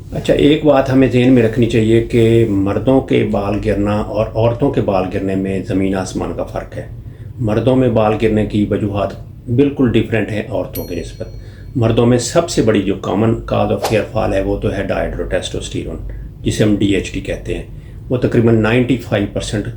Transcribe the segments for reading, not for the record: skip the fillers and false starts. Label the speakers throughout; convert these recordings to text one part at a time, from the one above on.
Speaker 1: अच्छा, एक बात हमें ज़हन में रखनी चाहिए कि मर्दों के बाल गिरना और औरतों के बाल गिरने में ज़मीन आसमान का फ़र्क है। मर्दों में बाल गिरने की वजूहात बिल्कुल डिफरेंट है औरतों की निस्बत। मर्दों में सबसे बड़ी जो common cause of hair fall है वो तो है डायड्रोटेस्टोस्टेरोन, जिसे हम DHT कहते हैं। वो तकरीबन 95%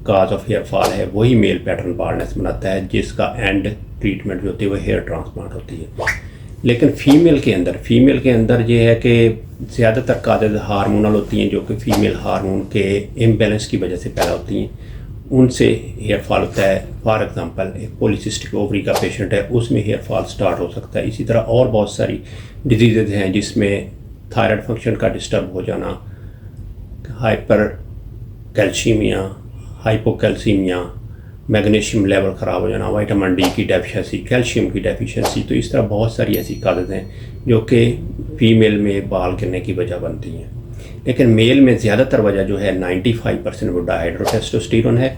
Speaker 1: काज ऑफ हेयर फॉल है, वही मेल पैटर्न बाल्डनेस बनाता है, जिसका एंड ट्रीटमेंट जो होती है वो हेयर ट्रांसप्लांट होती है। लेकिन फ़ीमेल के अंदर ये है कि ज़्यादातर काजेज़ हार्मोनल होती हैं, जो कि फ़ीमेल हार्मोन के इम्बैलेंस की वजह से पैदा होती हैं, उनसे हेयर फॉल होता है। फॉर एग्जांपल, एक पॉलीसिस्टिक ओवरी का पेशेंट है, उसमें हेयर फॉल स्टार्ट हो सकता है। इसी तरह और बहुत सारी डिजीज़ हैं जिसमें थायराइड फंक्शन का डिस्टर्ब हो जाना, हाइपर कैल्शीमिया, हाइपोकैल्सीमिया, मैग्नीशियम लेवल ख़राब हो जाना, विटामिन डी की डेफिशिएंसी, कैल्शियम की डेफिशिएंसी। तो इस तरह बहुत सारी ऐसी काजेज़ हैं जो कि फ़ीमेल में बाल गिरने की वजह बनती हैं। लेकिन मेल में ज़्यादातर वजह जो है 95% वो डायहाइड्रोटेस्टोस्टेरोन है।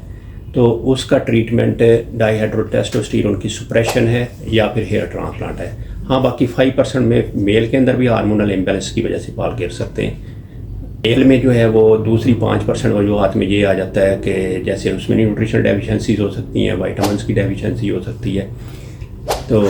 Speaker 1: तो उसका ट्रीटमेंट डायहाइड्रोटेस्टोस्टेरोन की सुप्रेशन है या फिर हेयर ट्रांसप्लांट है। हाँ, बाकी 5% में मेल के अंदर भी हार्मोनल इम्बैलेंस की वजह से बाल गिर सकते हैं। मेल में जो है वो दूसरी 5% वजूहात में ये आ जाता है कि जैसे उसमें न्यूट्रिशनल डेफिशिएंसीज हो सकती हैं, वाइटामिन की डेफिशिएंसी हो सकती है। तो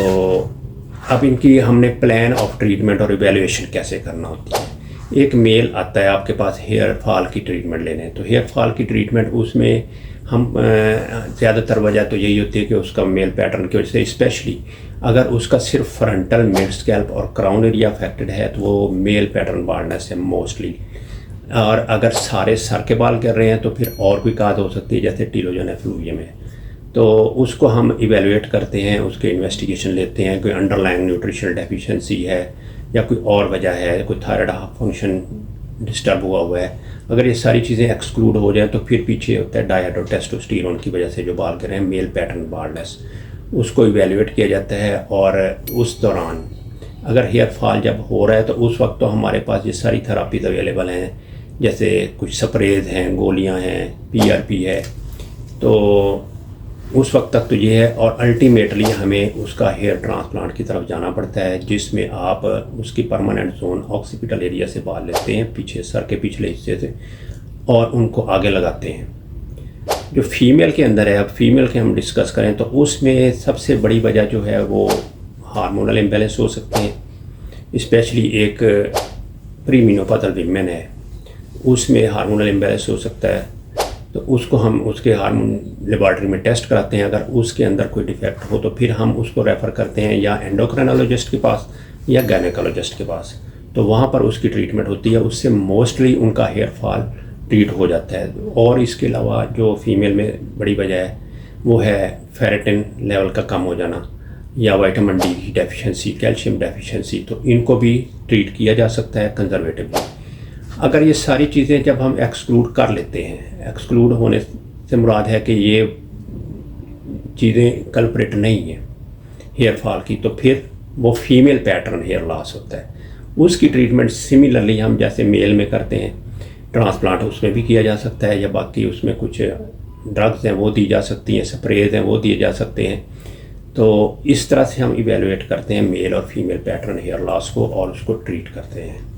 Speaker 1: अब इनकी हमने प्लान ऑफ ट्रीटमेंट और इवैल्यूएशन कैसे करना होती है। एक मेल आता है आपके पास हेयर फॉल की ट्रीटमेंट लेने, तो हेयर फॉल की ट्रीटमेंट उसमें हम ज़्यादातर वजह तो यही होती है कि उसका मेल पैटर्न की वजह से, स्पेशली अगर उसका सिर्फ फ्रंटल, मिड स्कैल्प और क्राउन एरिया अफेक्टेड है तो वो मेल पैटर्न बाल्डनेस है मोस्टली। और अगर सारे सर के बाल गिर रहे हैं तो फिर और भी काज हो सकती है, जैसे टीलोजन एफ्लूवियम है। तो उसको हम इवेलुएट करते हैं, उसके इन्वेस्टिगेशन लेते हैं, कोई अंडरलाइंग न्यूट्रिशनल डेफिशिएंसी है या कोई और वजह है, कोई थायराइड फंक्शन डिस्टर्ब हुआ है। अगर ये सारी चीज़ें एक्सक्लूड हो जाए तो फिर पीछे होता है डायहाइड्रोटेस्टोस्टेरोन की वजह से जो बाल गिर रहे हैं, मेल पैटर्न बाल्डनेस, उसको इवेलुएट किया जाता है। और उस दौरान अगर हेयर फॉल जब हो रहा है तो उस वक्त तो हमारे पास ये सारी थेरापीज अवेलेबल हैं, जैसे कुछ स्प्रेज हैं, गोलियां हैं, PRP है। तो उस वक्त तक तो ये है। और अल्टीमेटली हमें उसका हेयर ट्रांसप्लांट की तरफ जाना पड़ता है, जिसमें आप उसकी परमानेंट जोन ऑक्सीपिटल एरिया से बाल लेते हैं, पीछे सर के पिछले हिस्से से, और उनको आगे लगाते हैं। जो फीमेल के अंदर है, अब फीमेल के हम डिस्कस करें तो उसमें सबसे बड़ी वजह जो है वो हार्मोनल इम्बैलेंस हो सकते हैं। स्पेशली एक प्रीमेनोपॉजल वीमेन है, उसमें हार्मोनल इम्बैलेंस हो सकता है। तो उसको हम उसके हार्मोन लेबॉरेटरी में टेस्ट कराते हैं। अगर उसके अंदर कोई डिफेक्ट हो तो फिर हम उसको रेफ़र करते हैं या एंडोक्राइनोलॉजिस्ट के पास या गायनेकोलॉजिस्ट के पास। तो वहाँ पर उसकी ट्रीटमेंट होती है, उससे मोस्टली उनका हेयर फॉल ट्रीट हो जाता है। और इसके अलावा जो फीमेल में बड़ी वजह है वो है फेरेटिन लेवल का कम हो जाना या विटामिन डी की डेफिशिएंसी, कैल्शियम डेफिशिएंसी। तो इनको भी ट्रीट किया जा सकता है कंजर्वेटिवली। अगर ये सारी चीज़ें जब हम एक्सक्लूड कर लेते हैं, एक्सक्लूड होने से मुराद है कि ये चीज़ें कल्प्रिट नहीं है हेयर फॉल की, तो फिर वो फीमेल पैटर्न हेयर लॉस होता है। उसकी ट्रीटमेंट सिमिलरली हम जैसे मेल में करते हैं, ट्रांसप्लांट उसमें भी किया जा सकता है, या बाकी उसमें कुछ ड्रग्स हैं वो दी जा सकती हैं, स्प्रेज हैं वो दिए जा सकते हैं। तो इस तरह से हम इवेलुएट करते हैं मेल और फीमेल पैटर्न हेयर लॉस को और उसको ट्रीट करते हैं।